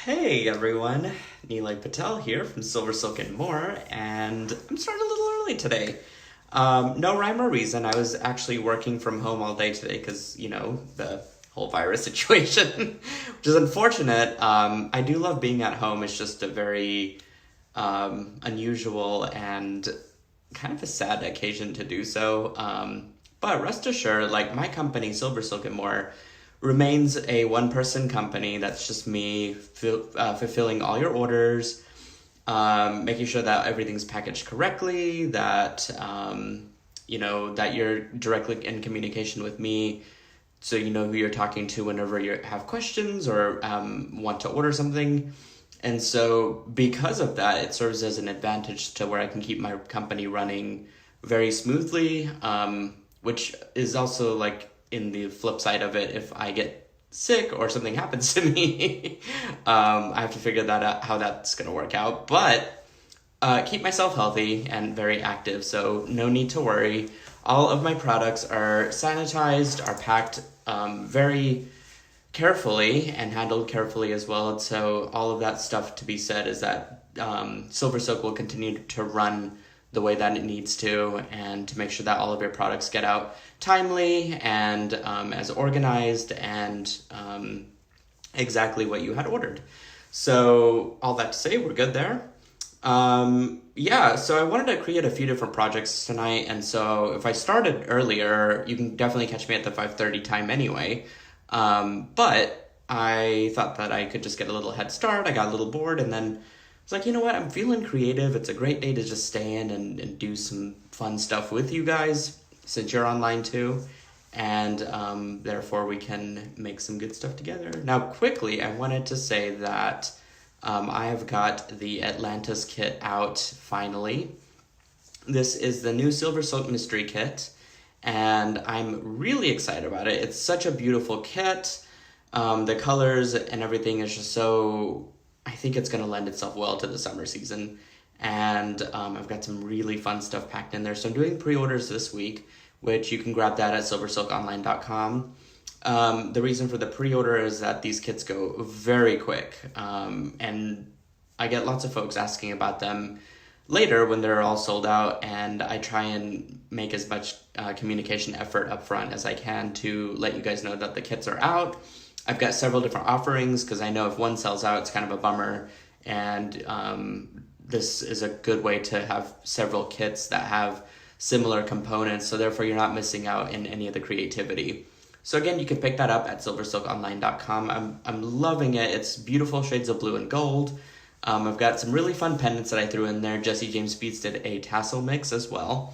Hey everyone, Nilay Patel here from SilverSilk and More, and I'm starting a little early today. No rhyme or reason. I was actually working from home all day today because, the whole virus situation, which is unfortunate. I do love being at home. It's just a very unusual and kind of a sad occasion to do so. But rest assured, like my company, SilverSilk and More, remains a one-person company. That's just me fulfilling all your orders, making sure that everything's packaged correctly, that that you're directly in communication with me, so you know who you're talking to whenever you have questions or want to order something. And so because of that, it serves as an advantage to where I can keep my company running very smoothly, which is also like in the flip side of it, if I get sick or something happens to me, I have to figure that out, how that's going to work out. But keep myself healthy and very active, so no need to worry. All of my products are sanitized, are packed very carefully and handled carefully as well. So all of that stuff to be said is that SilverSilk will continue to run the way that it needs to, and to make sure that all of your products get out timely and as organized and exactly what you had ordered. So all that to say, we're good there. So I wanted to create a few different projects tonight, and so if I started earlier, you can definitely catch me at the 5:30 time anyway. But I thought that I could just get a little head start. I got a little bored, and then I was like, you know what, I'm feeling creative. It's a great day to just stay in and do some fun stuff with you guys, since you're online too. And therefore we can make some good stuff together. Now quickly, I wanted to say that I have got the Atlantis kit out finally. This is the new SilverSilk Mystery Kit, and I'm really excited about it. It's such a beautiful kit. The colors and everything is just so... I think it's going to lend itself well to the summer season. And I've got some really fun stuff packed in there. So I'm doing pre-orders this week, which you can grab that at silversilkonline.com. The reason for the pre-order is that these kits go very quick. And I get lots of folks asking about them later when they're all sold out. And I try and make as much communication effort up front as I can to let you guys know that the kits are out. I've got several different offerings because I know if one sells out, it's kind of a bummer. And this is a good way to have several kits that have similar components, so therefore you're not missing out in any of the creativity. So again, you can pick that up at silversilkonline.com. I'm loving it. It's beautiful shades of blue and gold. I've got some really fun pendants that I threw in there. Jesse James Beats did a tassel mix as well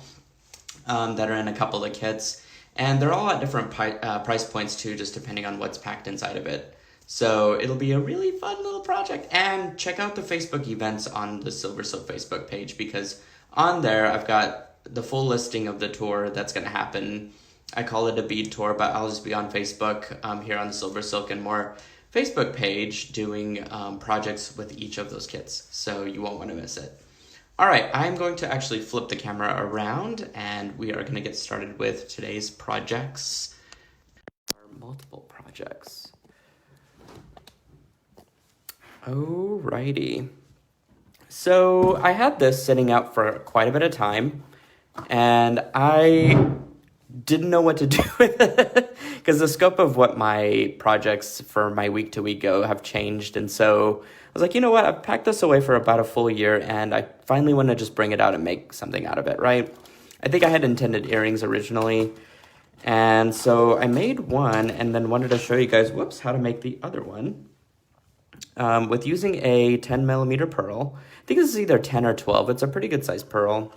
that are in a couple of kits. And they're all at different price points too, just depending on what's packed inside of it. So it'll be a really fun little project. And check out the Facebook events on the SilverSilk Facebook page, because on there I've got the full listing of the tour that's going to happen. I call it a bead tour, but I'll just be on Facebook here on the SilverSilk and More Facebook page doing projects with each of those kits. So you won't want to miss it. All right, I'm going to actually flip the camera around, and we are going to get started with today's projects. Multiple projects. Alrighty. So I had this sitting out for quite a bit of time, and I didn't know what to do with it because the scope of what my projects for my week-to-week go have changed, and so I was like, you know what, I've packed this away for about a full year, and I finally want to just bring it out and make something out of it, right? I think I had intended earrings originally, and so I made one and then wanted to show you guys, how to make the other one with using a 10 millimeter pearl. I think this is either 10 or 12. It's a pretty good size pearl.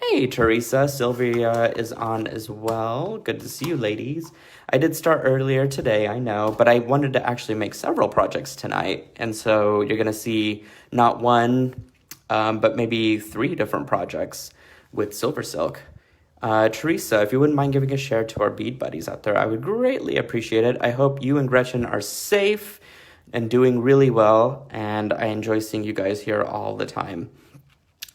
Hey, Teresa, Sylvia is on as well. Good to see you, ladies. I did start earlier today, I know, but I wanted to actually make several projects tonight. And so you're going to see not one, but maybe 3 different projects with SilverSilk. Teresa, if you wouldn't mind giving a share to our bead buddies out there, I would greatly appreciate it. I hope you and Gretchen are safe and doing really well, and I enjoy seeing you guys here all the time.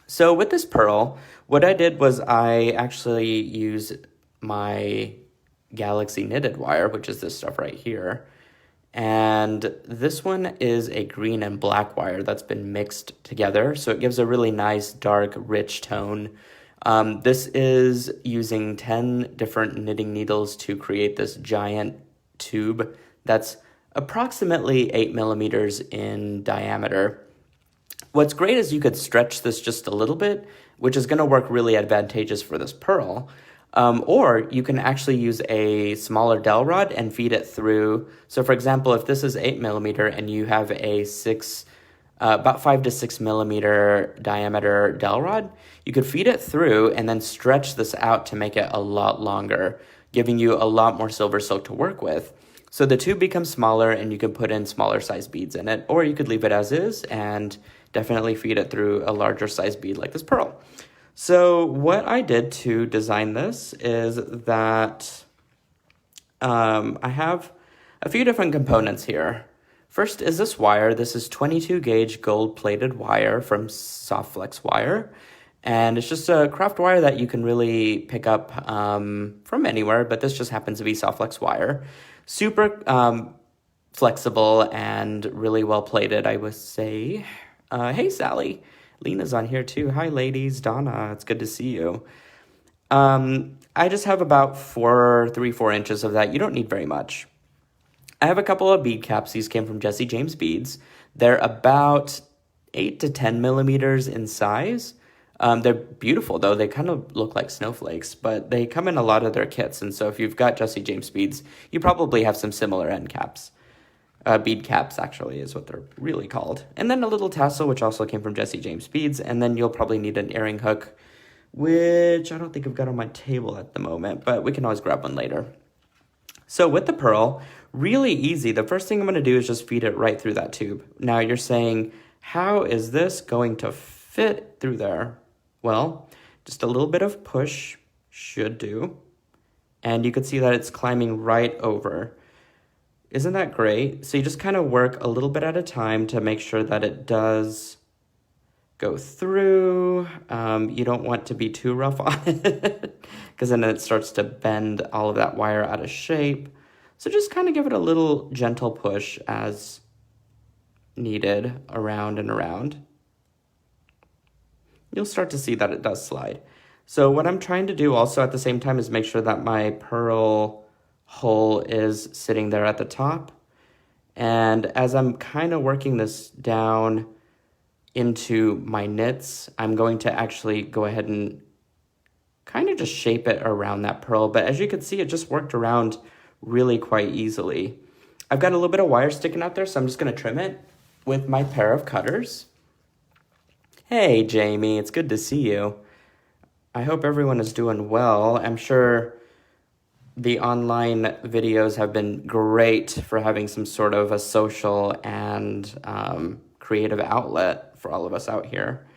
So with this pearl, what I did was I actually used my Galaxy knitted wire, which is this stuff right here, And this one is a green and black wire that's been mixed together, so it gives a really nice, dark, rich tone. This is using 10 different knitting needles to create this giant tube that's approximately 8 millimeters in diameter. What's great is you could stretch this just a little bit, which is going to work really advantageous for this pearl. Or you can actually use a smaller dowel rod and feed it through. So for example, if this is 8 millimeter and you have a about 5 to 6 millimeter diameter dowel rod, you could feed it through and then stretch this out to make it a lot longer, giving you a lot more silver silk to work with. So the tube becomes smaller and you can put in smaller size beads in it, or you could leave it as is and definitely feed it through a larger size bead like this pearl. So what I did to design this is that I have a few different components here. First is this wire. This is 22 gauge gold plated wire from Soft Flex Wire. And it's just a craft wire that you can really pick up from anywhere, but this just happens to be Soft Flex Wire. Super flexible and really well plated, I would say. Hey, Sally. Lena's on here too. Hi, ladies. Donna, it's good to see you. I just have about 4 inches of that. You don't need very much. I have a couple of bead caps. These came from Jesse James Beads. They're about 8 to 10 millimeters in size. They're beautiful, though. They kind of look like snowflakes, but they come in a lot of their kits. And so if you've got Jesse James Beads, you probably have some similar end caps. Bead caps, actually, is what they're really called. And then a little tassel, which also came from Jesse James Beads. And then you'll probably need an earring hook, which I don't think I've got on my table at the moment, but we can always grab one later. So with the pearl, really easy. The first thing I'm going to do is just feed it right through that tube. Now you're saying, how is this going to fit through there? Well, just a little bit of push should do. And you can see that it's climbing right over. Isn't that great? So you just kind of work a little bit at a time to make sure that it does go through. You don't want to be too rough on it because then it starts to bend all of that wire out of shape. So just kind of give it a little gentle push as needed around and around. You'll start to see that it does slide. So what I'm trying to do also at the same time is make sure that my pearl hole is sitting there at the top. And as I'm kind of working this down into my knits, I'm going to actually go ahead and kind of just shape it around that pearl. But as you can see, it just worked around really quite easily. I've got a little bit of wire sticking out there, so I'm just going to trim it with my pair of cutters. Hey, Jamie, it's good to see you. I hope everyone is doing well. I'm sure the online videos have been great for having some sort of a social and creative outlet for all of us out here.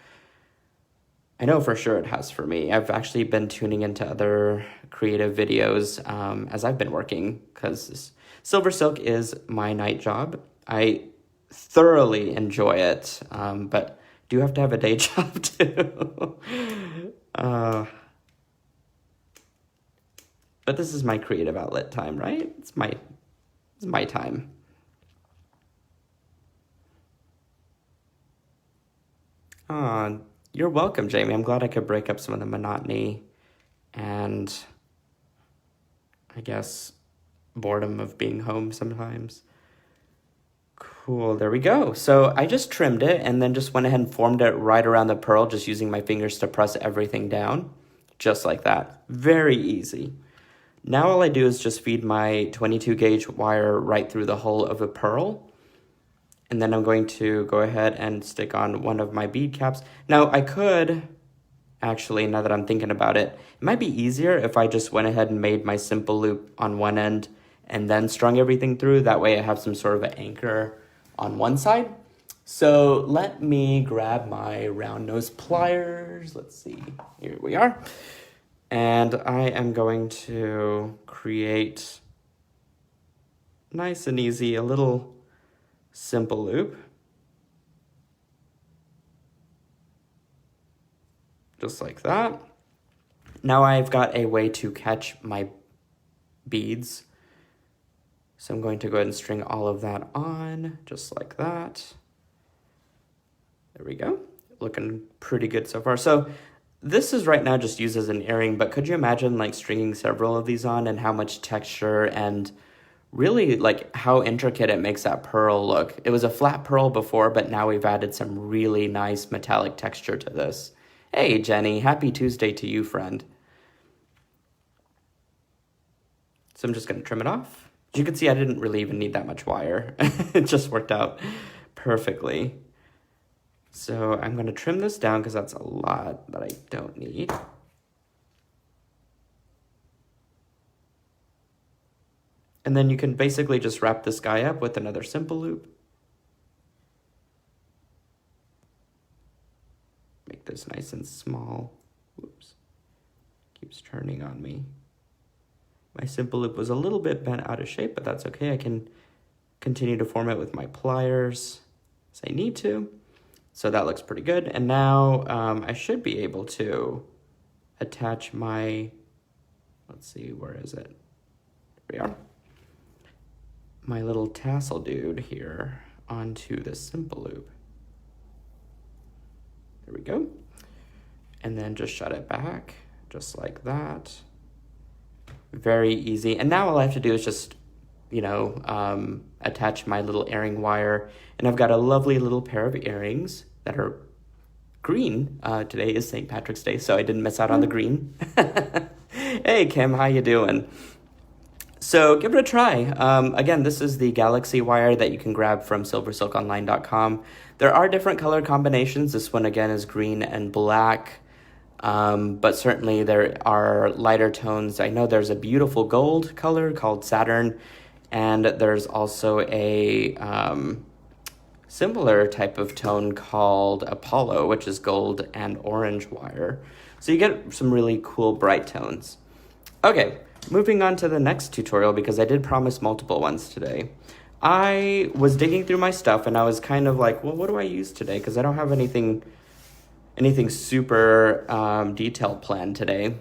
I know for sure it has for me. I've actually been tuning into other creative videos as I've been working because SilverSilk is my night job. I thoroughly enjoy it, but do have to have a day job too. But this is my creative outlet time, right? It's my time. You're welcome, Jamie. I'm glad I could break up some of the monotony and I guess boredom of being home sometimes. Cool, there we go. So I just trimmed it and then just went ahead and formed it right around the pearl, just using my fingers to press everything down, just like that. Very easy. Now all I do is just feed my 22 gauge wire right through the hole of a pearl. And then I'm going to go ahead and stick on one of my bead caps. Now I could, actually, now that I'm thinking about it, it might be easier if I just went ahead and made my simple loop on one end and then strung everything through. That way I have some sort of an anchor on one side. So let me grab my round nose pliers. Let's see, here we are. And I am going to create nice and easy, a little simple loop. Just like that. Now I've got a way to catch my beads So I'm going to go ahead and string all of that on, just like that. There we go. Looking pretty good so far. So this is right now just used as an earring, but could you imagine like stringing several of these on and how much texture and really like how intricate it makes that pearl look. It was a flat pearl before, but now we've added some really nice metallic texture to this. Hey, Jenny, happy Tuesday to you, friend. So I'm just going to trim it off. As you can see, I didn't really even need that much wire. It just worked out perfectly. So I'm going to trim this down because that's a lot that I don't need. And then you can basically just wrap this guy up with another simple loop. Make this nice and small. Whoops. Keeps turning on me. My simple loop was a little bit bent out of shape, but that's okay. I can continue to form it with my pliers as I need to. So that looks pretty good. And now I should be able to attach my, let's see, where is it? Here we are. My little tassel dude here onto the simple loop. There we go. And then just shut it back, just like that. Very easy. And now all I have to do is just, you know, attach my little earring wire. And I've got a lovely little pair of earrings that are green. Today is St. Patrick's Day, so I didn't miss out on the green. Hey, Kim, how you doing? So give it a try. Again, this is the Galaxy wire that you can grab from SilverSilkOnline.com. There are different color combinations. This one, again, is green and black. But certainly there are lighter tones. I know there's a beautiful gold color called Saturn, and there's also a similar type of tone called Apollo, which is gold and orange wire. So you get some really cool bright tones. Okay, moving on to the next tutorial, because I did promise multiple ones today. I was digging through my stuff and I was kind of like, well, what do I use today? Because I don't have anything super detailed planned today.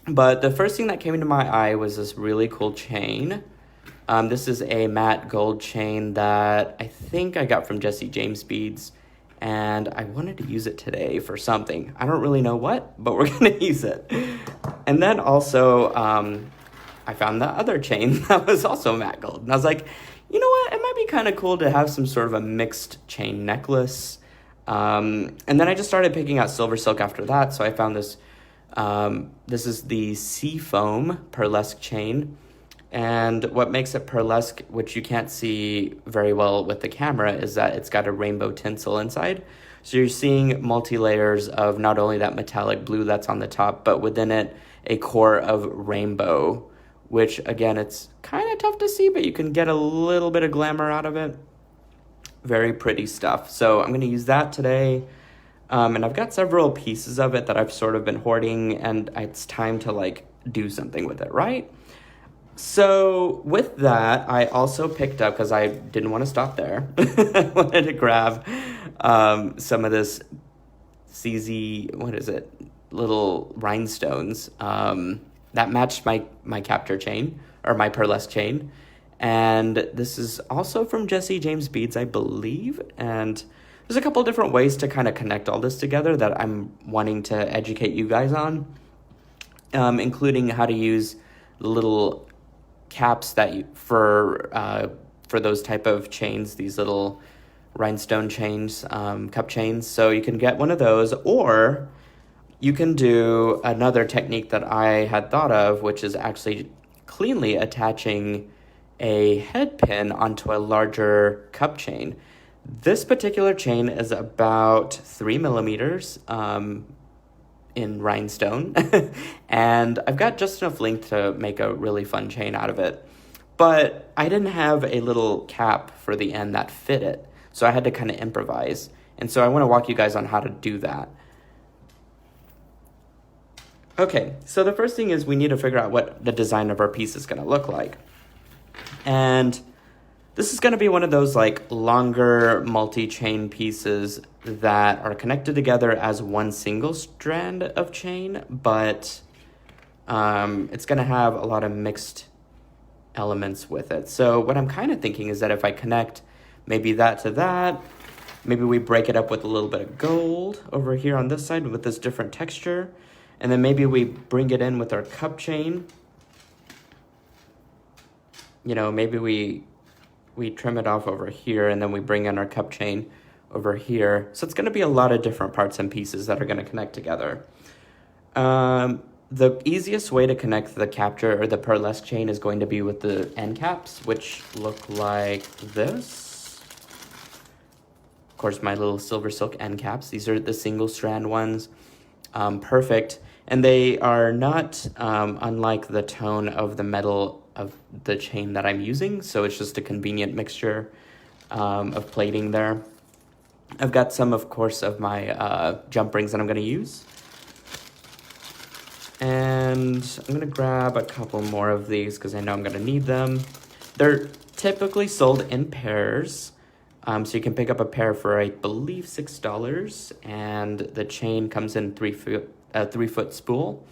But the first thing that came into my eye was this really cool chain. This is a matte gold chain that I think I got from Jesse James Beads, and I wanted to use it today for something. I don't really know what, but we're gonna use it. And then also, I found the other chain that was also matte gold. And I was like, you know what? It might be kind of cool to have some sort of a mixed chain necklace. And then I just started picking out SilverSilk after that. So I found this, this is the Seafoam Pearlesque chain. And what makes it pearlesque, which you can't see very well with the camera, is that it's got a rainbow tinsel inside. So you're seeing multi-layers of not only that metallic blue that's on the top, but within it, a core of rainbow, which again, it's kind of tough to see, but you can get a little bit of glamour out of it. Very pretty stuff. So I'm going to use that today. And I've got several pieces of it that I've sort of been hoarding, and it's time to like do something with it, right? So with that, I also picked up, because I didn't want to stop there, I wanted to grab some of this CZ, what is it, little rhinestones that matched my capture chain, or my pearlesque chain. And this is also from Jesse James Beads, I believe. And there's a couple different ways to kind of connect all this together that I'm wanting to educate you guys on, including how to use little caps that for those type of chains, these little rhinestone chains, cup chains. So you can get one of those, or you can do another technique that I had thought of, which is actually cleanly attaching a head pin onto a larger cup chain. This particular chain is about 3 millimeters in rhinestone, and I've got just enough length to make a really fun chain out of it. But I didn't have a little cap for the end that fit it, so I had to kind of improvise. And so I want to walk you guys on how to do that. Okay, so the first thing is we need to figure out what the design of our piece is going to look like. And this is going to be one of those like longer multi-chain pieces that are connected together as one single strand of chain, but it's going to have a lot of mixed elements with it. So what I'm kind of thinking is that if I connect maybe that to that, maybe we break it up with a little bit of gold over here on this side with this different texture. And then maybe we bring it in with our cup chain. You know, maybe we trim it off over here and then we bring in our cup chain over here. So it's going to be a lot of different parts and pieces that are going to connect together. The easiest way to connect the capture or the Pearlesque chain is going to be with the end caps, which look like this. Of course, my little SilverSilk end caps. These are the single strand ones. Perfect. And they are not unlike the tone of the metal of the chain that I'm using. So it's just a convenient mixture of plating there. I've got some, of course, of my jump rings that I'm going to use. And I'm going to grab a couple more of these because I know I'm going to need them. They're typically sold in pairs. So you can pick up a pair for, I believe, $6. And the chain comes in 3-foot spool.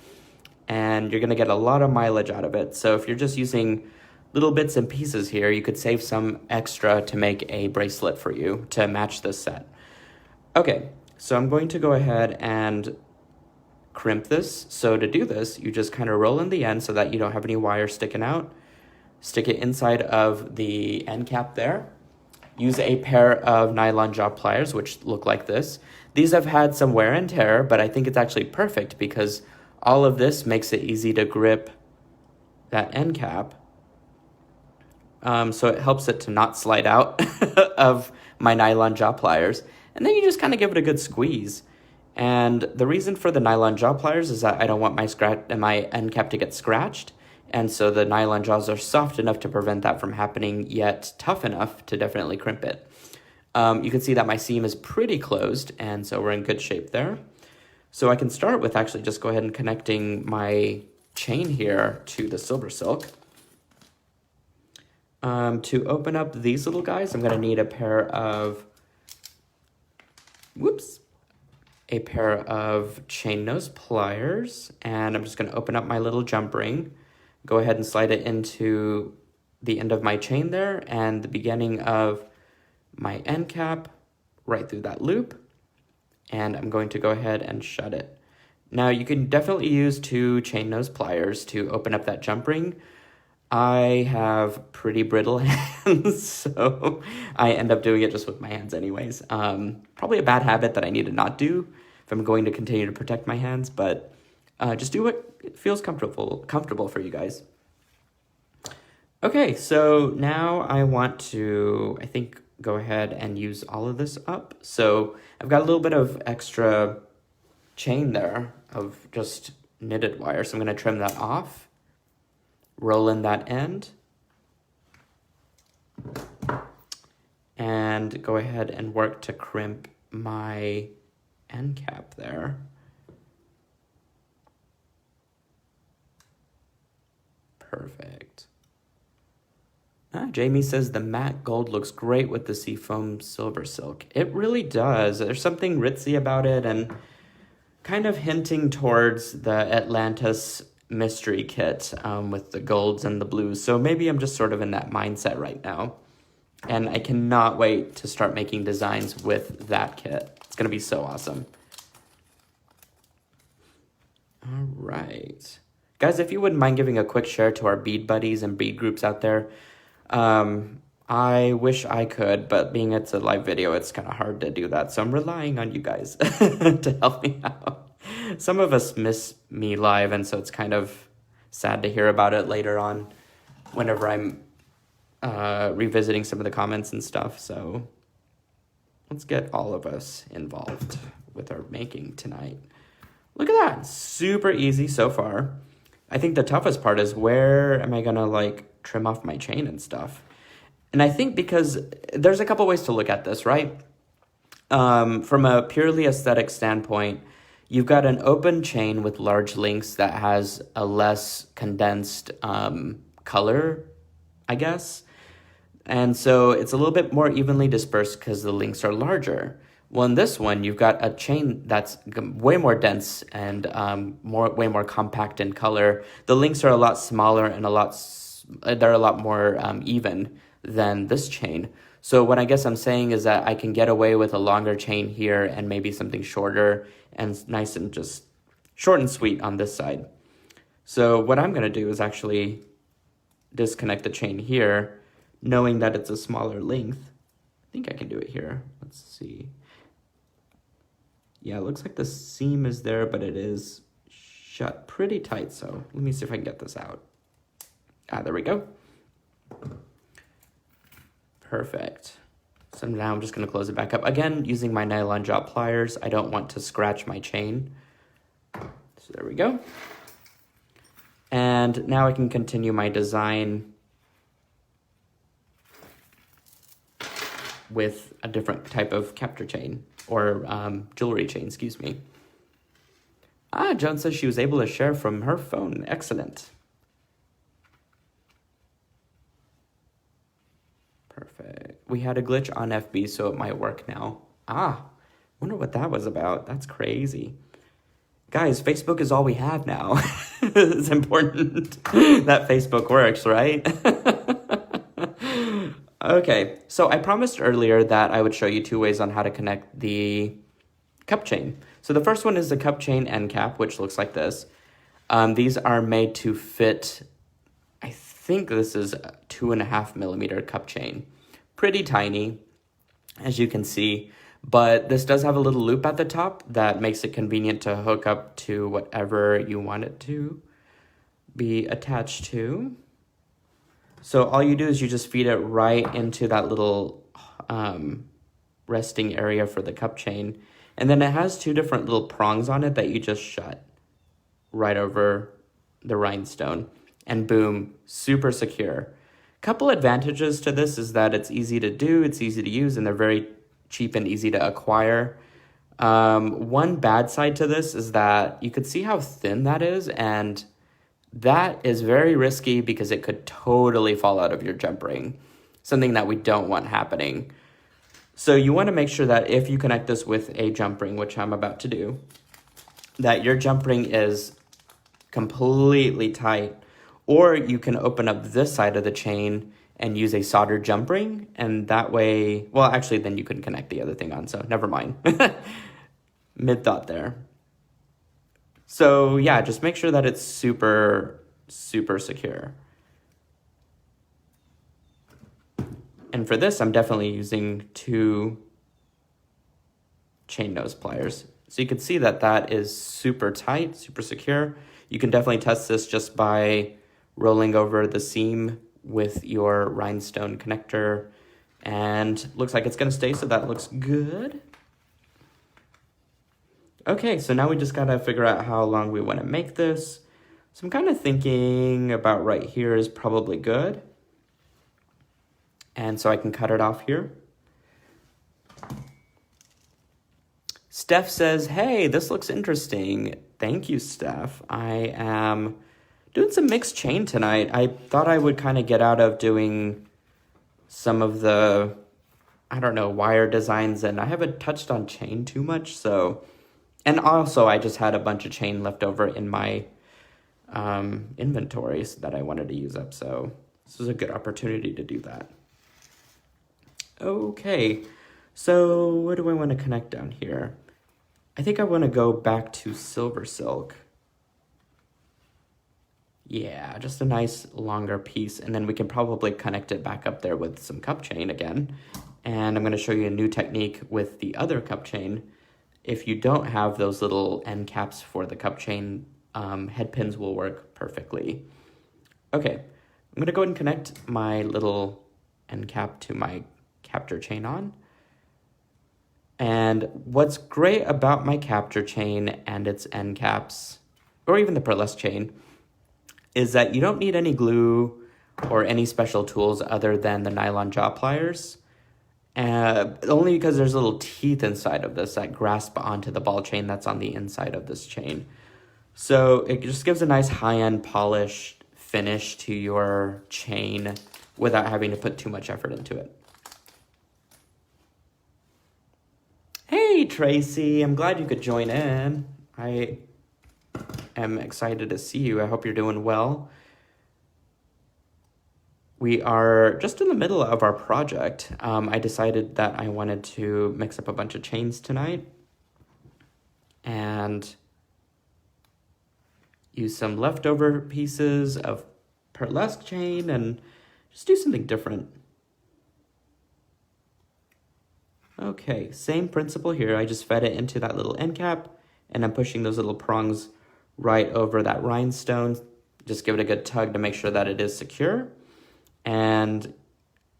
And you're going to get a lot of mileage out of it. So if you're just using little bits and pieces here, you could save some extra to make a bracelet for you to match this set. Okay, so I'm going to go ahead and crimp this. So to do this, you just kind of roll in the end so that you don't have any wire sticking out. Stick it inside of the end cap there. Use a pair of nylon jaw pliers, which look like this. These have had some wear and tear, but I think it's actually perfect because all of this makes it easy to grip that end cap. So it helps it to not slide out of my nylon jaw pliers. And then you just kind of give it a good squeeze. And the reason for the nylon jaw pliers is that I don't want my end cap to get scratched. And so the nylon jaws are soft enough to prevent that from happening, yet tough enough to definitely crimp it. You can see that my seam is pretty closed, and so we're in good shape there. So I can start with actually just go ahead and connecting my chain here to the SilverSilk. To open up these little guys, I'm going to need a pair of, a pair of chain nose pliers, and I'm just going to open up my little jump ring, go ahead and slide it into the end of my chain there, and the beginning of my end cap right through that loop. And I'm going to go ahead and shut it. Now you can definitely use 2 chain nose pliers to open up that jump ring. I have pretty brittle hands, so I end up doing it just with my hands anyways. Probably a bad habit that I need to not do if I'm going to continue to protect my hands, but just do what feels comfortable for you guys. Okay, so now I want to, I think, go ahead and use all of this up. So I've got a little bit of extra chain there of just knitted wire, so I'm going to trim that off. Roll in that end, and go ahead and work to crimp my end cap there. Perfect. Jamie says the matte gold looks great with the seafoam SilverSilk. It really does. There's something ritzy about it and kind of hinting towards the Atlantis mystery kit with the golds and the blues. So maybe I'm just sort of in that mindset right now. And I cannot wait to start making designs with that kit. It's going to be so awesome. All right. Guys, if you wouldn't mind giving a quick share to our bead buddies and bead groups out there. I wish I could, but being it's a live video, it's kind of hard to do that. So I'm relying on you guys to help me out. Some of us miss me live, and so it's kind of sad to hear about it later on whenever I'm revisiting some of the comments and stuff. So let's get all of us involved with our making tonight. Look at that. Super easy so far. I think the toughest part is where am I going to trim off my chain and stuff. And I think because there's a couple ways to look at this, right? From a purely aesthetic standpoint, you've got an open chain with large links that has a less condensed color, I guess. And so it's a little bit more evenly dispersed because the links are larger. Well, in this one, you've got a chain that's way more dense and way more compact in color. The links are a lot smaller and a lot they're a lot more even than this chain. So what I guess I'm saying is that I can get away with a longer chain here and maybe something shorter and nice and just short and sweet on this side. So what I'm going to do is actually disconnect the chain here, knowing that it's a smaller length. I think I can do it here. Let's see. Yeah, it looks like the seam is there, but it is shut pretty tight. So let me see if I can get this out. There we go. Perfect. So now I'm just going to close it back up. Again, using my nylon job pliers. I don't want to scratch my chain. So there we go. And now I can continue my design with a different type of capture chain, or jewelry chain, excuse me. Joan says she was able to share from her phone. Excellent. Perfect. We had a glitch on FB, so it might work now. Wonder what that was about. That's crazy. Guys, Facebook is all we have now. It's important that Facebook works, right? Okay, so I promised earlier that I would show you 2 ways on how to connect the cup chain. So the first one is the cup chain end cap, which looks like this. These are made to fit, I think this is a 2.5 millimeter cup chain. Pretty tiny, as you can see. But this does have a little loop at the top that makes it convenient to hook up to whatever you want it to be attached to. So all you do is you just feed it right into that little resting area for the cup chain. And then it has 2 different little prongs on it that you just shut right over the rhinestone. And boom, super secure. Couple advantages to this is that it's easy to do, it's easy to use, and they're very cheap and easy to acquire. One bad side to this is that you could see how thin that is, and that is very risky because it could totally fall out of your jump ring, something that we don't want happening. So you want to make sure that if you connect this with a jump ring, which I'm about to do, that your jump ring is completely tight, or you can open up this side of the chain and use a soldered jump ring, and that way, well, actually, then you couldn't connect the other thing on, so never mind. Mid-thought there. So yeah, just make sure that it's super, super secure. And for this, I'm definitely using 2 chain nose pliers. So you can see that that is super tight, super secure. You can definitely test this just by rolling over the seam with your rhinestone connector, and looks like it's going to stay, so that looks good. Okay, so now we just got to figure out how long we want to make this. So I'm kind of thinking about right here is probably good. And so I can cut it off here. Steph says, hey, this looks interesting. Thank you, Steph. I am doing some mixed chain tonight. I thought I would kind of get out of doing some of the, wire designs, and I haven't touched on chain too much, so. And also, I just had a bunch of chain left over in my inventories that I wanted to use up, so this was a good opportunity to do that. Okay, so what do I want to connect down here? I think I want to go back to SilverSilk. Yeah, just a nice longer piece, and then we can probably connect it back up there with some cup chain again. And I'm going to show you a new technique with the other cup chain. If you don't have those little end caps for the cup chain, head pins will work perfectly. Okay, I'm going to go ahead and connect my little end cap to my capture chain on. And what's great about my capture chain and its end caps, or even the Pearlesque chain, is that you don't need any glue or any special tools other than the nylon jaw pliers. Only because there's little teeth inside of this that grasp onto the ball chain that's on the inside of this chain. So it just gives a nice high-end polished finish to your chain without having to put too much effort into it. Hey, Tracy, I'm glad you could join in. I am excited to see you. I hope you're doing well. we are just in the middle of our project. I decided that I wanted to mix up a bunch of chains tonight and use some leftover pieces of Pearlesque chain and just do something different. Okay, same principle here. I just fed it into that little end cap and I'm pushing those little prongs right over that rhinestone. Just give it a good tug to make sure that it is secure and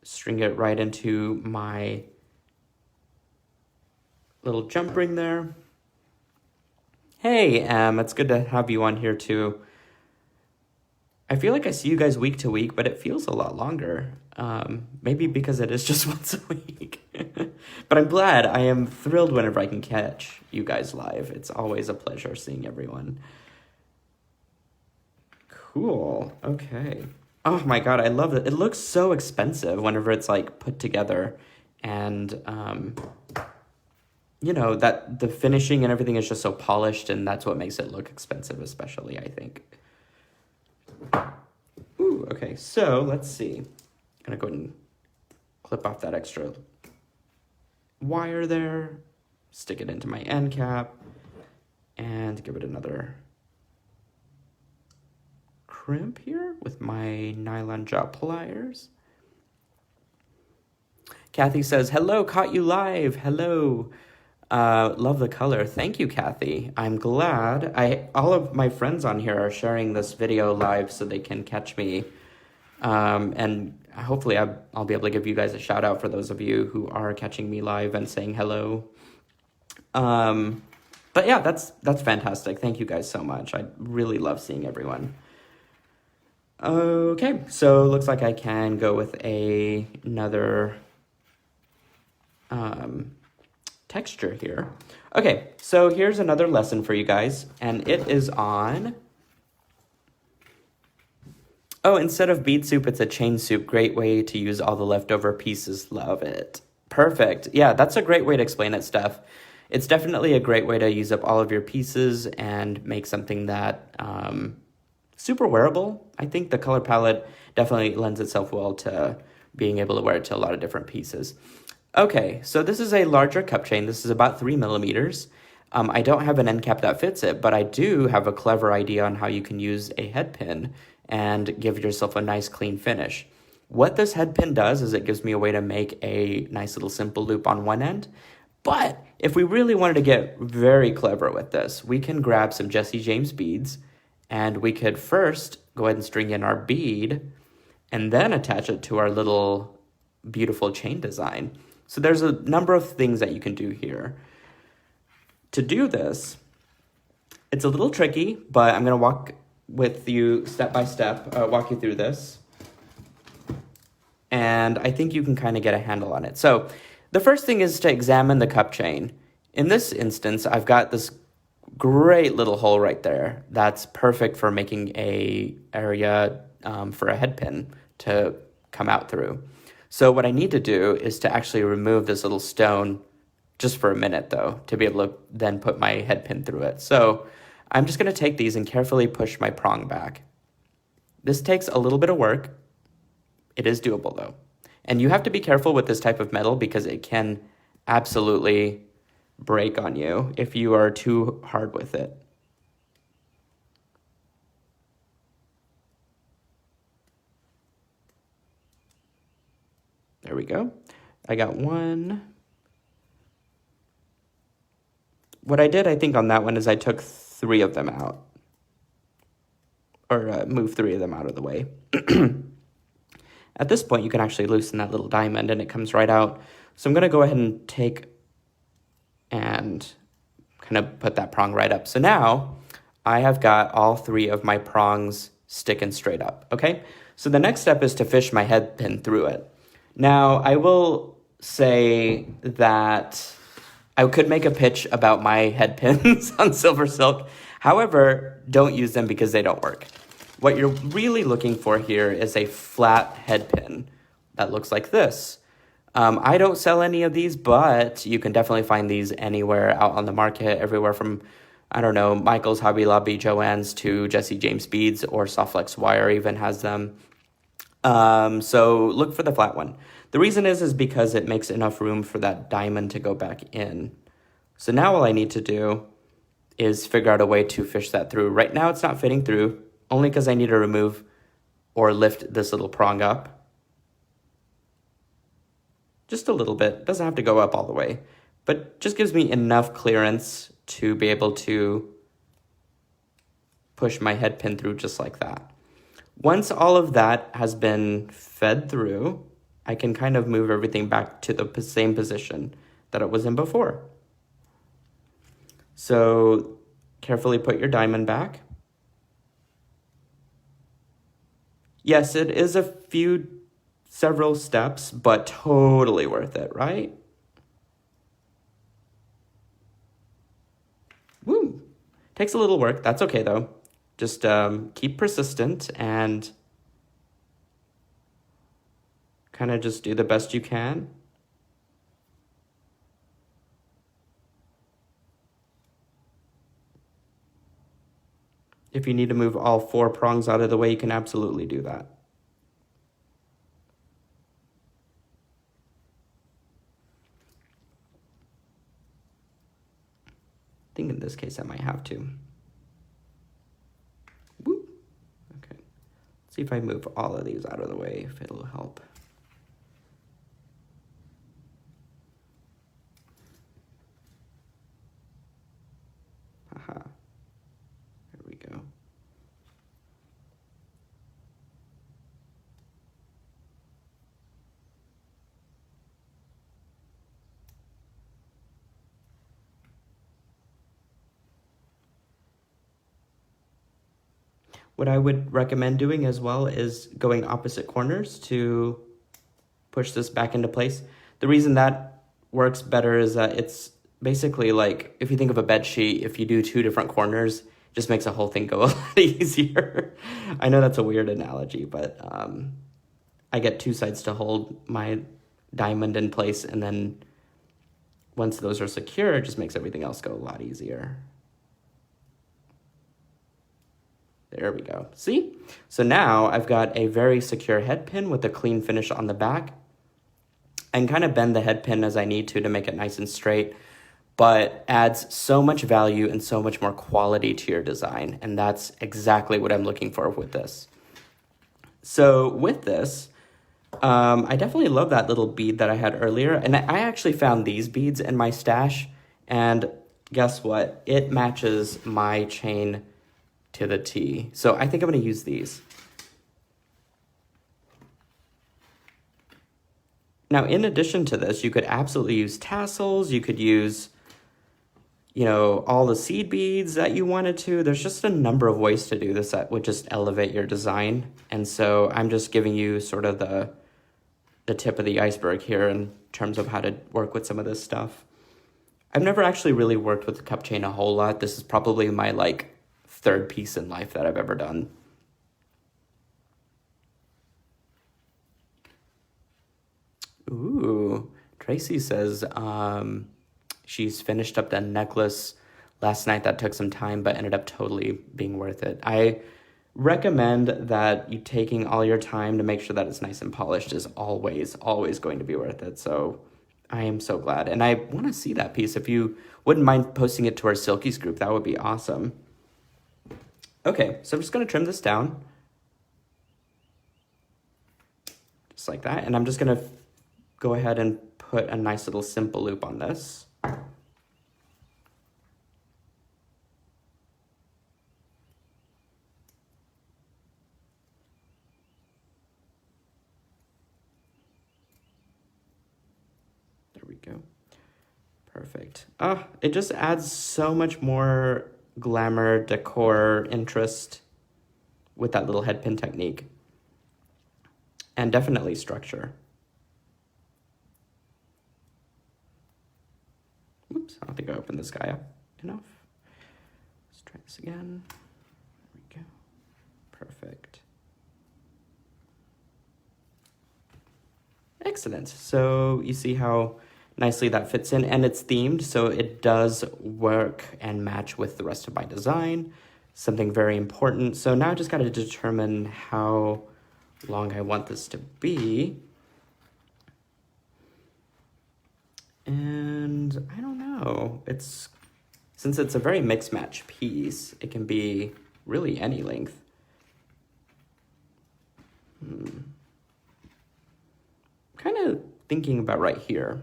string it right into my little jump ring there. Hey, it's good to have you on here too. I feel like I see you guys week to week, but it feels a lot longer. Maybe because it is just once a week. But I'm glad. I am thrilled whenever I can catch you guys live. It's always a pleasure seeing everyone. Cool. Okay. Oh my God, I love it. It looks so expensive whenever it's like put together. And, you know, that the finishing and everything is just so polished, and that's what makes it look expensive, especially, I think. Ooh, okay, so let's see. I'm gonna go ahead and clip off that extra wire there, stick it into my end cap, and give it another crimp here with my nylon jaw pliers. Kathy says, hello, caught you live. Hello. Love the color. Thank you, Kathy. I'm glad. All of my friends on here are sharing this video live so they can catch me. And hopefully I'll be able to give you guys a shout out for those of you who are catching me live and saying hello. But yeah, that's fantastic. Thank you guys so much. I really love seeing everyone. Okay, so looks like I can go with another texture here. Okay, so here's another lesson for you guys, and it is on... Oh, instead of bead soup, it's a chain soup. Great way to use all the leftover pieces. Love it. Perfect. Yeah, that's a great way to explain it, Steph. It's definitely a great way to use up all of your pieces and make something that super wearable. I think the color palette definitely lends itself well to being able to wear it to a lot of different pieces. Okay, so this is a larger cup chain. This is about 3 millimeters. I don't have an end cap that fits it, but I do have a clever idea on how you can use a head pin and give yourself a nice clean finish. What this head pin does is it gives me a way to make a nice little simple loop on one end. But if we really wanted to get very clever with this, we can grab some Jesse James beads and we could first go ahead and string in our bead and then attach it to our little beautiful chain design. So there's a number of things that you can do here. To do this, it's a little tricky, but I'm going to walk with you step by step, walk you through this. And I think you can kind of get a handle on it. So the first thing is to examine the cup chain. In this instance, I've got this great little hole right there. That's perfect for making a area for a head pin to come out through. So what I need to do is to actually remove this little stone just for a minute, though, to be able to then put my head pin through it. So I'm just going to take these and carefully push my prong back. This takes a little bit of work. It is doable, though. And you have to be careful with this type of metal because it can absolutely break on you if you are too hard with it. There we go. I got one. What I did, I think, on that one is I took 3 of them out. Or moved 3 of them out of the way. At this point, you can actually loosen that little diamond and it comes right out. So I'm going to go ahead and take and kind of put that prong right up. So now I have got all 3 of my prongs sticking straight up, okay? So the next step is to fish my head pin through it. Now, I will say that I could make a pitch about my head pins on SilverSilk. However, don't use them because they don't work. What you're really looking for here is a flat head pin that looks like this. I don't sell any of these, but you can definitely find these anywhere out on the market, everywhere from, I don't know, Michael's, Hobby Lobby, Joann's to Jesse James Beads, or Softflex Wire even has them. So look for the flat one. The reason is because it makes enough room for that diamond to go back in. So now all I need to do is figure out a way to fish that through. Right now it's not fitting through, only because I need to remove or lift this little prong up. Just a little bit, doesn't have to go up all the way, but just gives me enough clearance to be able to push my head pin through just like that. Once all of that has been fed through, I can kind of move everything back to the same position that it was in before. So carefully put your diamond back. Yes, it is several steps, but totally worth it, right? Woo! Takes a little work. That's okay, though. Just keep persistent and kind of just do the best you can. If you need to move all 4 prongs out of the way, you can absolutely do that. I think in this case I might have to. Woo. Okay. Let's see if I move all of these out of the way, if it'll help. Aha. There we go. What I would recommend doing as well is going opposite corners to push this back into place. The reason that works better is that it's basically like, if you think of a bed sheet, if you do 2 different corners, it just makes the whole thing go a lot easier. I know that's a weird analogy, but I get 2 sides to hold my diamond in place, and then once those are secure, it just makes everything else go a lot easier. There we go. See? So now I've got a very secure head pin with a clean finish on the back. I can kind of bend the head pin as I need to make it nice and straight, but adds so much value and so much more quality to your design. And that's exactly what I'm looking for with this. So with this, I definitely love that little bead that I had earlier. And I actually found these beads in my stash. And guess what? It matches my chain to the T. So I think I'm going to use these. Now, in addition to this, you could absolutely use tassels. You could use, all the seed beads that you wanted to. There's just a number of ways to do this that would just elevate your design. And so I'm just giving you sort of the tip of the iceberg here in terms of how to work with some of this stuff. I've never actually really worked with the cup chain a whole lot. This is probably my 3rd piece in life that I've ever done. Ooh, Tracy says she's finished up that necklace last night. That took some time, but ended up totally being worth it. I recommend that you taking all your time to make sure that it's nice and polished is always going to be worth it. So I am so glad. And I want to see that piece. If you wouldn't mind posting it to our Silkies group, that would be awesome. Okay, so I'm just going to trim this down. Just like that. And I'm just going to go ahead and put a nice little simple loop on this. There we go. Perfect. It just adds so much more glamour, decor, interest with that little head pin technique. And definitely structure. Oops, I don't think I opened this guy up enough. Let's try this again. There we go. Perfect. Excellent. So you see how nicely that fits in, and it's themed, so it does work and match with the rest of my design. Something very important. So now I just got to determine how long I want this to be. And I don't know, since it's a very mix match piece, it can be really any length. Kind of thinking about right here.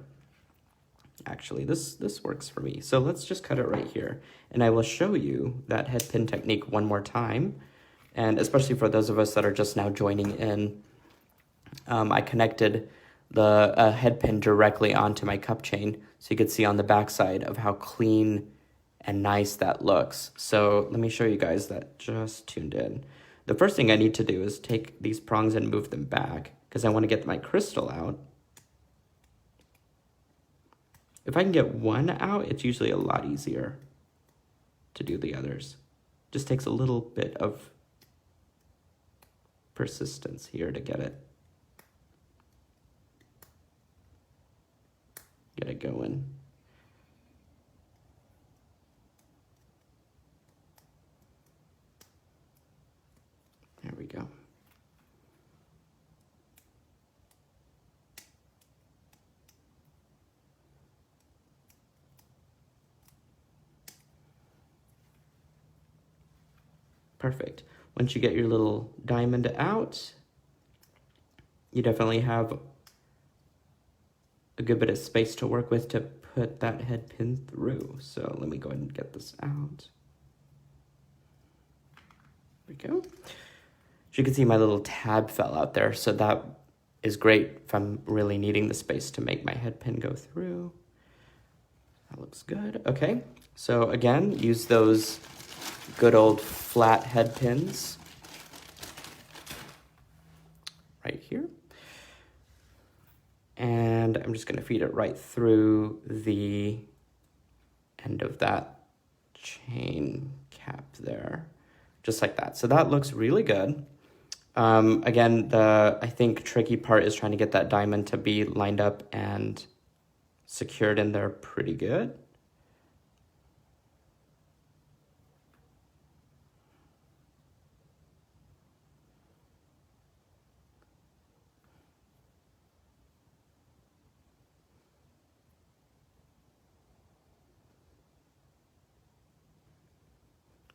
Actually, this works for me. So let's just cut it right here. And I will show you that head pin technique one more time. And especially for those of us that are just now joining in, I connected the head pin directly onto my cup chain. So you could see on the back side of how clean and nice that looks. So let me show you guys that just tuned in. The first thing I need to do is take these prongs and move them back because I want to get my crystal out. If I can get one out, it's usually a lot easier to do the others. Just takes a little bit of persistence here to get it going. There we go. Perfect. Once you get your little diamond out, you definitely have a good bit of space to work with to put that head pin through. So let me go ahead and get this out. There we go. As you can see, my little tab fell out there, so that is great if I'm really needing the space to make my head pin go through. That looks good. Okay, so again, use those good old flat head pins right here. And I'm just going to feed it right through the end of that chain cap there, just like that. So that looks really good. Again, I think tricky part is trying to get that diamond to be lined up and secured in there pretty good.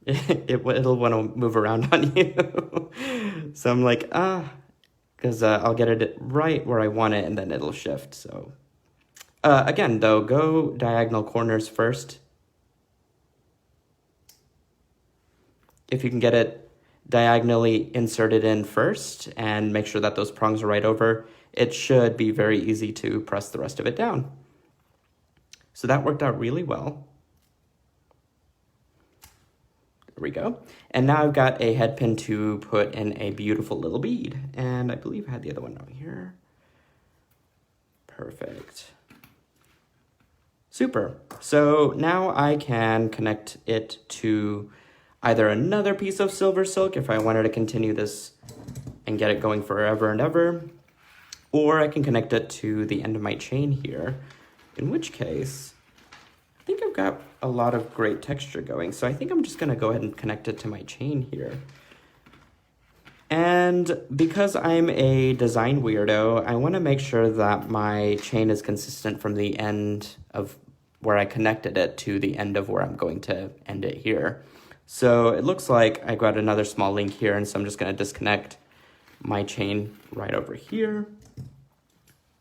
It'll want to move around on you. So I'm like, because I'll get it right where I want it and then it'll shift. So again, though, go diagonal corners first. If you can get it diagonally inserted in first and make sure that those prongs are right over, it should be very easy to press the rest of it down. So that worked out really well. There we go. And now I've got a head pin to put in a beautiful little bead. And I believe I had the other one down here. Perfect. Super. So now I can connect it to either another piece of SilverSilk if I wanted to continue this and get it going forever and ever, or I can connect it to the end of my chain here, in which case I think I've got a lot of great texture going. So I think I'm just going to go ahead and connect it to my chain here. And because I'm a design weirdo, I want to make sure that my chain is consistent from the end of where I connected it to the end of where I'm going to end it here. So it looks like I got another small link here, and so I'm just going to disconnect my chain right over here.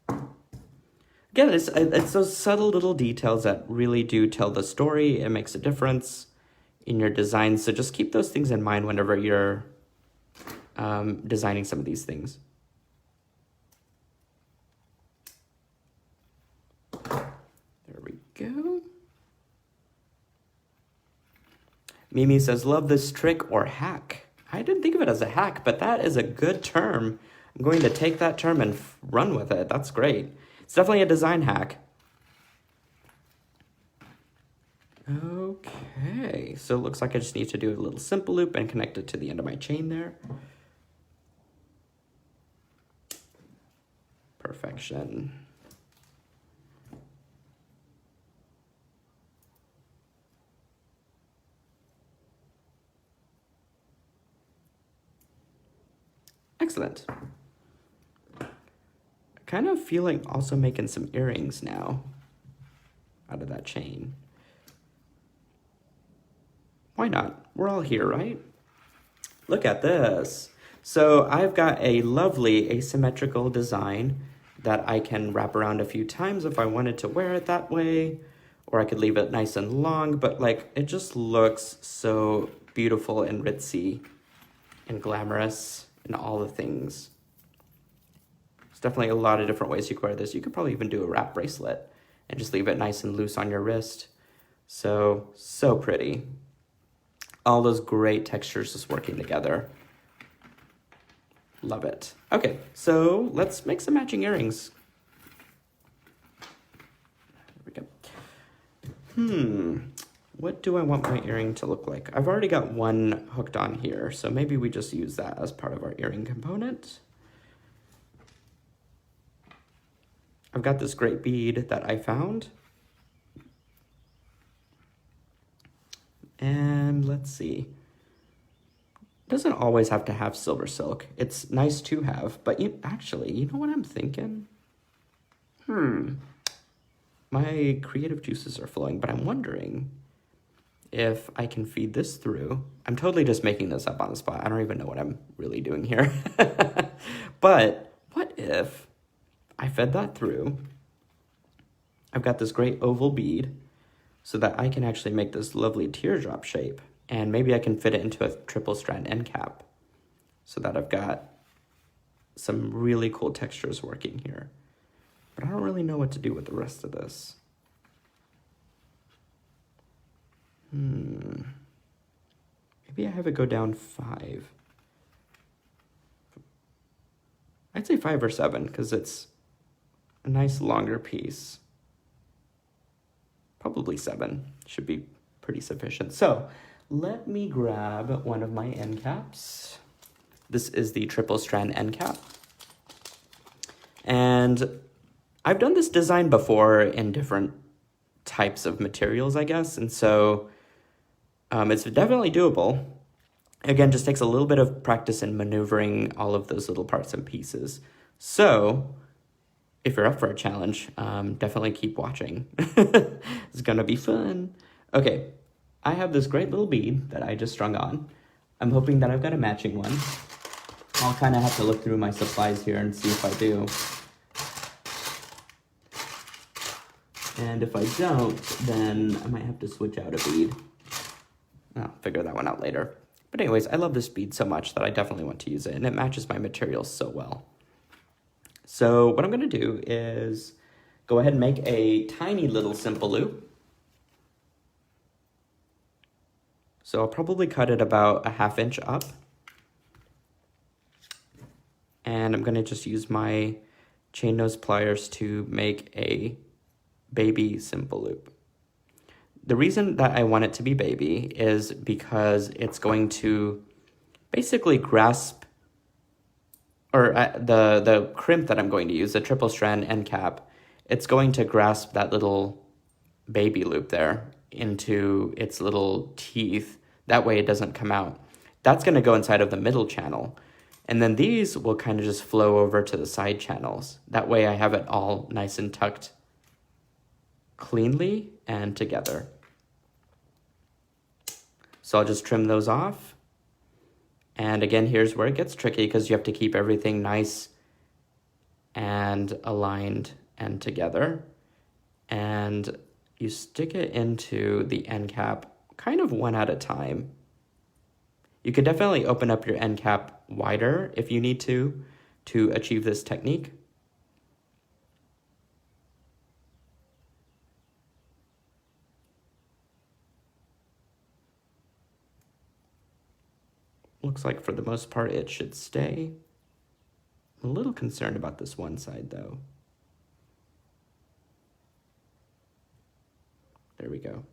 Again, it's those subtle little details that really do tell the story. It makes a difference in your design. So just keep those things in mind whenever you're designing some of these things. There we go. Mimi says, love this trick or hack. I didn't think of it as a hack, but that is a good term. I'm going to take that term and run with it. That's great. It's definitely a design hack. Okay, so it looks like I just need to do a little simple loop and connect it to the end of my chain there. Perfection. Excellent. Kind of feeling also making some earrings now out of that chain. Why not? We're all here, right? Look at this. So I've got a lovely asymmetrical design that I can wrap around a few times if I wanted to wear it that way, or I could leave it nice and long, but like it just looks so beautiful and ritzy and glamorous and all the things. There's definitely a lot of different ways you could wear this. You could probably even do a wrap bracelet and just leave it nice and loose on your wrist. So pretty. All those great textures just working together. Love it. Okay, so let's make some matching earrings. There we go. What do I want my earring to look like? I've already got one hooked on here, so maybe we just use that as part of our earring component. I've got this great bead that I found. And let's see. Doesn't always have to have SilverSilk. It's nice to have, but actually, you know what I'm thinking? My creative juices are flowing, but I'm wondering if I can feed this through. I'm totally just making this up on the spot. I don't even know what I'm really doing here. But what if I fed that through? I've got this great oval bead so that I can actually make this lovely teardrop shape. And maybe I can fit it into a triple strand end cap so that I've got some really cool textures working here. But I don't really know what to do with the rest of this. Maybe I have it go down 5. I'd say 5 or 7 because it's a nice longer piece. Probably 7 should be pretty sufficient. So let me grab one of my end caps. This is the triple strand end cap. And I've done this design before in different types of materials, I guess. And so it's definitely doable. Again, just takes a little bit of practice in maneuvering all of those little parts and pieces. So if you're up for a challenge, definitely keep watching. It's gonna be fun. Okay. I have this great little bead that I just strung on. I'm hoping that I've got a matching one. I'll kind of have to look through my supplies here and see if I do. And if I don't, then I might have to switch out a bead. I'll figure that one out later. But anyways, I love this bead so much that I definitely want to use it, and it matches my material so well. So what I'm going to do is go ahead and make a tiny little simple loop. So I'll probably cut it about a 1/2 inch up. And I'm going to just use my chain nose pliers to make a baby simple loop. The reason that I want it to be baby is because it's going to basically grasp, or the crimp that I'm going to use, the triple strand end cap, it's going to grasp that little baby loop there into its little teeth. That way it doesn't come out. That's going to go inside of the middle channel. And then these will kind of just flow over to the side channels. That way I have it all nice and tucked cleanly and together. So I'll just trim those off. And again, here's where it gets tricky because you have to keep everything nice and aligned and together. And you stick it into the end cap kind of one at a time. You could definitely open up your end cap wider if you need to achieve this technique. Looks like for the most part it should stay. I'm a little concerned about this one side though. There we go.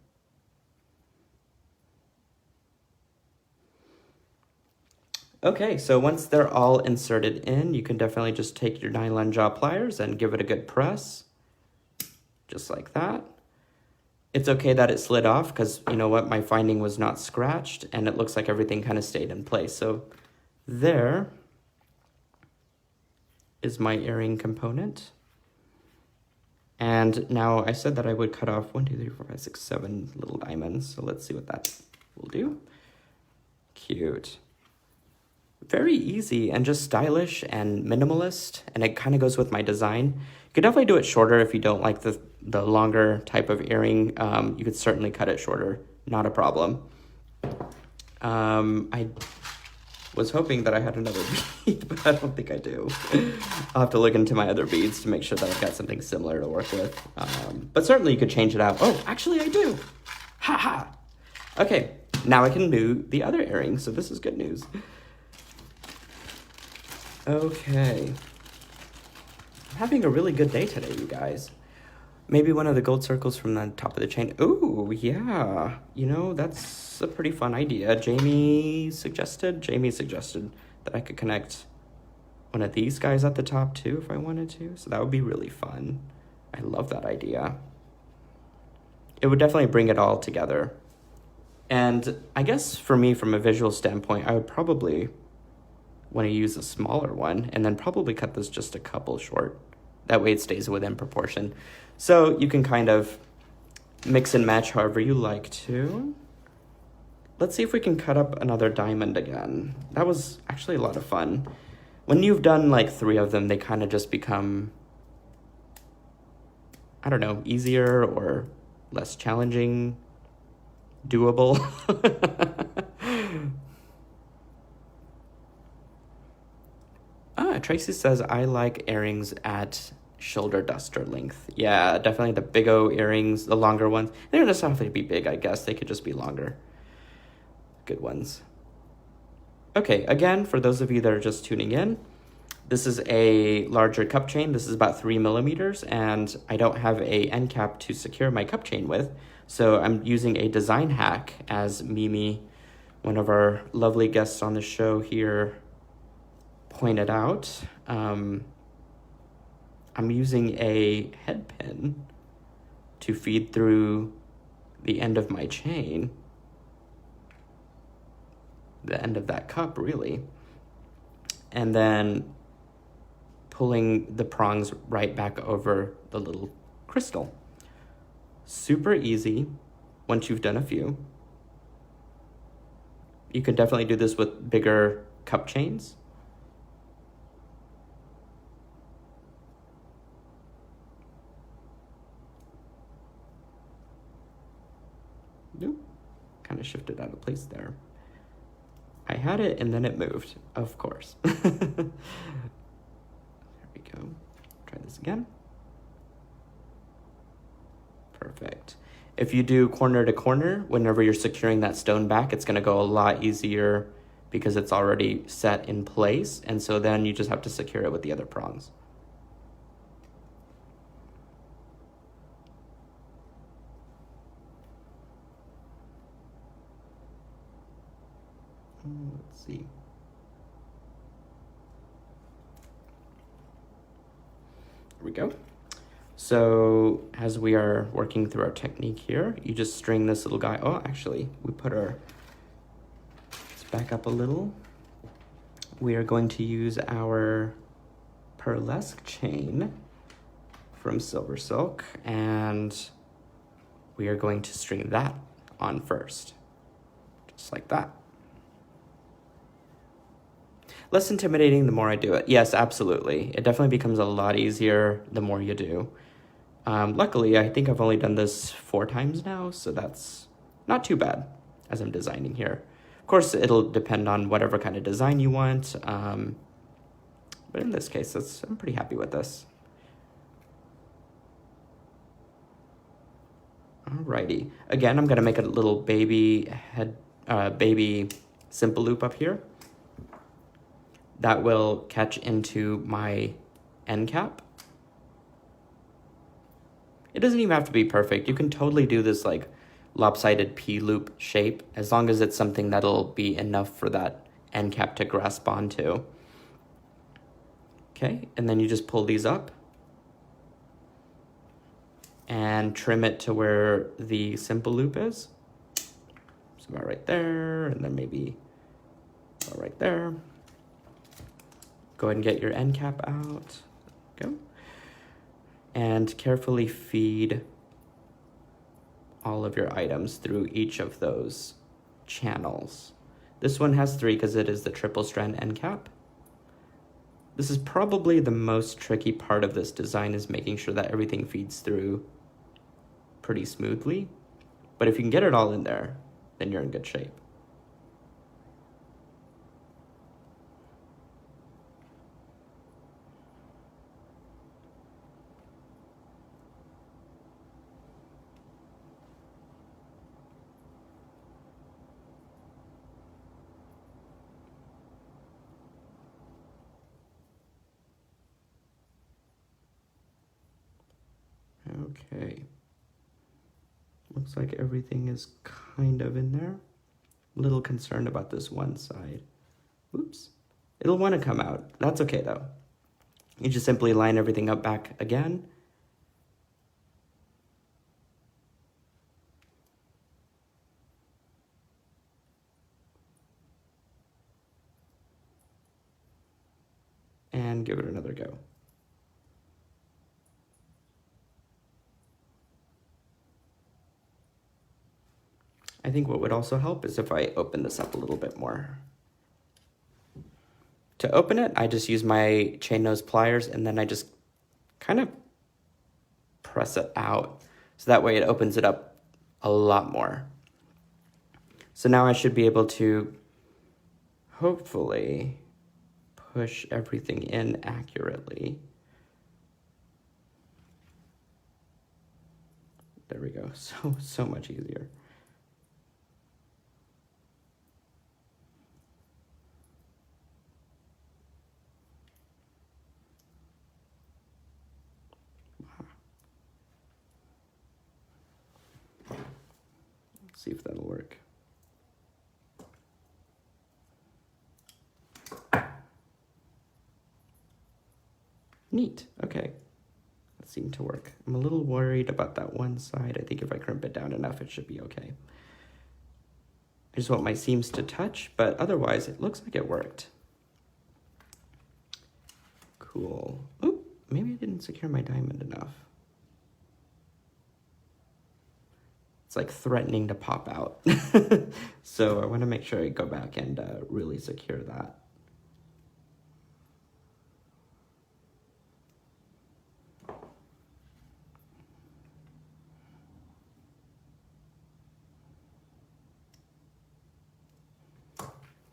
Okay, so once they're all inserted in, you can definitely just take your nylon jaw pliers and give it a good press. Just like that. It's okay that it slid off because, you know what, my finding was not scratched and it looks like everything kind of stayed in place. So there. is my earring component. And now I said that I would cut off 1, 2, 3, 4, 5, 6, 7 little diamonds. So let's see what that will do. Cute. Very easy and just stylish and minimalist. And it kind of goes with my design. You could definitely do it shorter if you don't like the longer type of earring. You could certainly cut it shorter. Not a problem. I was hoping that I had another bead, but I don't think I do. I'll have to look into my other beads to make sure that I've got something similar to work with. But certainly you could change it out. Oh, actually I do. Ha ha. Okay, now I can do the other earring, so this is good news. Okay. I'm having a really good day today, you guys. Maybe one of the gold circles from the top of the chain. Ooh, yeah. You know, that's a pretty fun idea. Jamie suggested that I could connect one of these guys at the top too if I wanted to. So that would be really fun. I love that idea. It would definitely bring it all together. And I guess for me, from a visual standpoint, I would probably want to use a smaller one and then probably cut this just a couple short. That way it stays within proportion. So you can kind of mix and match however you like to. Let's see if we can cut up another diamond again. That was actually a lot of fun. When you've done like 3 of them, they kind of just become, I don't know, easier or less challenging, doable. Tracy says, I like earrings at shoulder duster length. Yeah, definitely the big O earrings, the longer ones. They don't necessarily have to be big, I guess. They could just be longer. Good ones. Okay, again, for those of you that are just tuning in, this is a larger cup chain. This is about 3 millimeters, and I don't have a end cap to secure my cup chain with. So I'm using a design hack, as Mimi, one of our lovely guests on the show here, pointed out. I'm using a head pin to feed through the end of my chain, the end of that cup really, and then pulling the prongs right back over the little crystal. Super easy once you've done a few. You can definitely do this with bigger cup chains. Nope, kind of shifted out of place there. I had it and then it moved, of course. There we go. Try this again. Perfect. If you do corner to corner, whenever you're securing that stone back, it's going to go a lot easier because it's already set in place. And so then you just have to secure it with the other prongs. Let's see. There we go. So as we are working through our technique here, you just string this little guy. Oh, actually, let's back up a little. We are going to use our Pearlesque chain from SilverSilk, and we are going to string that on first, just like that. Less intimidating the more I do it. Yes, absolutely. It definitely becomes a lot easier the more you do. Luckily, I think I've only done this 4 times now, so that's not too bad as I'm designing here. Of course, it'll depend on whatever kind of design you want. But in this case, I'm pretty happy with this. Alrighty. Again, I'm going to make a little baby simple loop up here. That will catch into my end cap. It doesn't even have to be perfect. You can totally do this like lopsided P-loop shape as long as it's something that'll be enough for that end cap to grasp onto. Okay, and then you just pull these up and trim it to where the simple loop is. So about right there, and then maybe about right there. Go ahead and get your end cap out. Go. And carefully feed all of your items through each of those channels. This one has 3 because it is the triple strand end cap. This is probably the most tricky part of this design, is making sure that everything feeds through pretty smoothly. But if you can get it all in there, then you're in good shape. Okay. Looks like everything is kind of in there. A little concerned about this one side. Oops. It'll want to come out. That's okay though. You just simply line everything up back again. And give it another go. I think what would also help is if I open this up a little bit more. To open it, I just use my chain nose pliers and then I just kind of press it out. So that way it opens it up a lot more. So now I should be able to hopefully push everything in accurately. There we go, so much easier. Let's see if that'll work. Neat, okay. That seemed to work. I'm a little worried about that one side. I think if I crimp it down enough, it should be okay. I just want my seams to touch, but otherwise it looks like it worked. Cool. Oop, maybe I didn't secure my diamond enough. It's like threatening to pop out. So I want to make sure I go back and really secure that.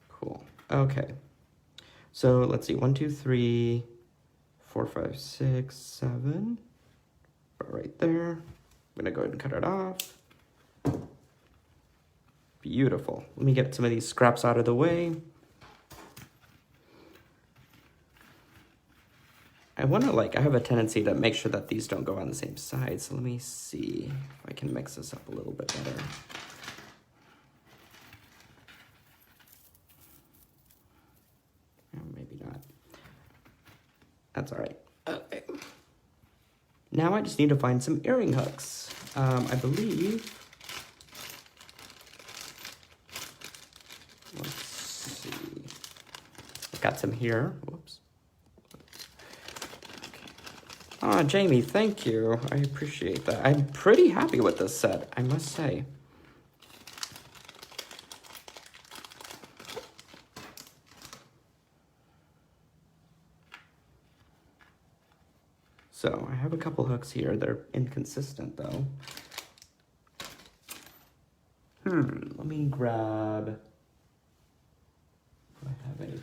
Cool. Okay. So let's see. 1, 2, 3, 4, 5, 6, 7. Right there. I'm going to go ahead and cut it off. Beautiful. Let me get some of these scraps out of the way. I want to I have a tendency to make sure that these don't go on the same side. So let me see if I can mix this up a little bit better. Oh, maybe not. That's all right. Okay. Now I just need to find some earring hooks. I believe... Let's see. I've got some here. Whoops. Ah, Jamie, thank you. I appreciate that. I'm pretty happy with this set, I must say. So I have a couple hooks here. They're inconsistent though. Let me grab... Do I have any here?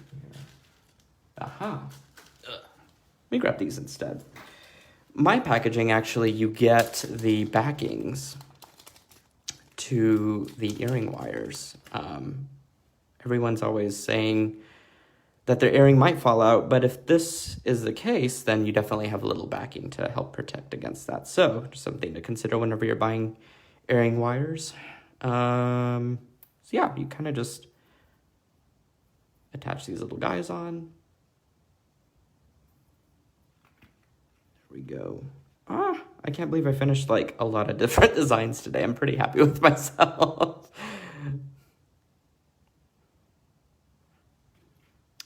Aha. Let me grab these instead. My packaging, actually, you get the backings to the earring wires. Everyone's always saying that their earring might fall out, but if this is the case, then you definitely have a little backing to help protect against that. So, just something to consider whenever you're buying earring wires. So yeah, you kind of just attach these little guys on. There we go. I can't believe I finished a lot of different designs today. I'm pretty happy with myself.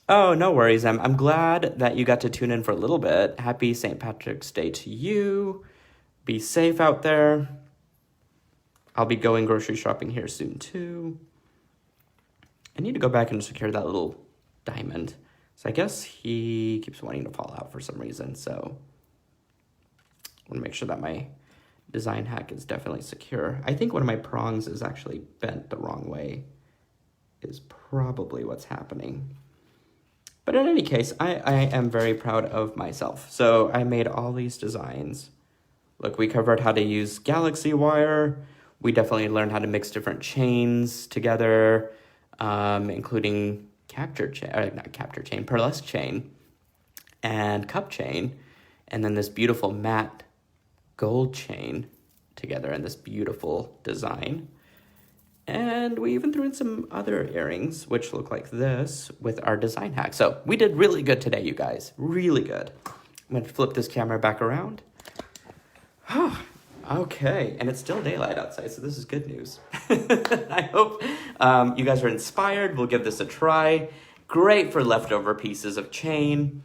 Oh, no worries. I'm glad that you got to tune in for a little bit. Happy St. Patrick's Day to you. Be safe out there. I'll be going grocery shopping here soon too. I need to go back and secure that little diamond. So I guess he keeps wanting to fall out for some reason. So I want to make sure that my design hack is definitely secure. I think one of my prongs is actually bent the wrong way, is probably what's happening. But in any case, I am very proud of myself. So I made all these designs. Look, we covered how to use galaxy wire. We definitely learned how to mix different chains together, including Pearlesque chain and cup chain, and then this beautiful matte gold chain together in this beautiful design. And we even threw in some other earrings, which look like this, with our design hack. So we did really good today, you guys. Really good. I'm going to flip this camera back around. Okay, and it's still daylight outside, so this is good news. I hope you guys are inspired. We'll give this a try. Great for leftover pieces of chain.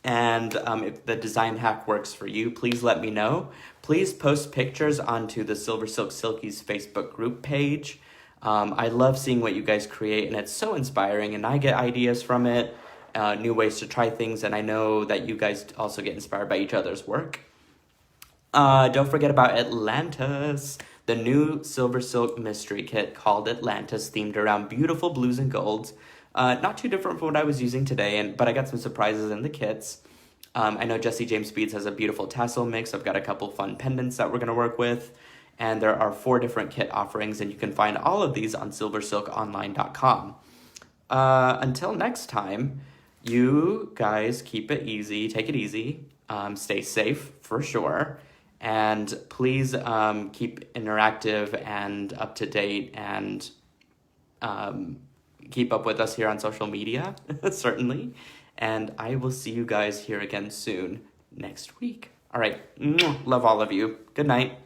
And if the design hack works for you, please let me know. Please post pictures onto the SilverSilk Silkies Facebook group page. I love seeing what you guys create, and it's so inspiring, and I get ideas from it, new ways to try things, and I know that you guys also get inspired by each other's work. Don't forget about Atlantis, the new SilverSilk mystery kit called Atlantis, themed around beautiful blues and golds. Not too different from what I was using today, but I got some surprises in the kits. I know Jesse James Speeds has a beautiful tassel mix. I've got a couple fun pendants that we're going to work with. And there are 4 different kit offerings, and you can find all of these on silversilkonline.com. Until next time, you guys keep it easy, take it easy, stay safe for sure. And please keep interactive and up to date, and keep up with us here on social media, certainly. And I will see you guys here again soon next week. All right. Love all of you. Good night.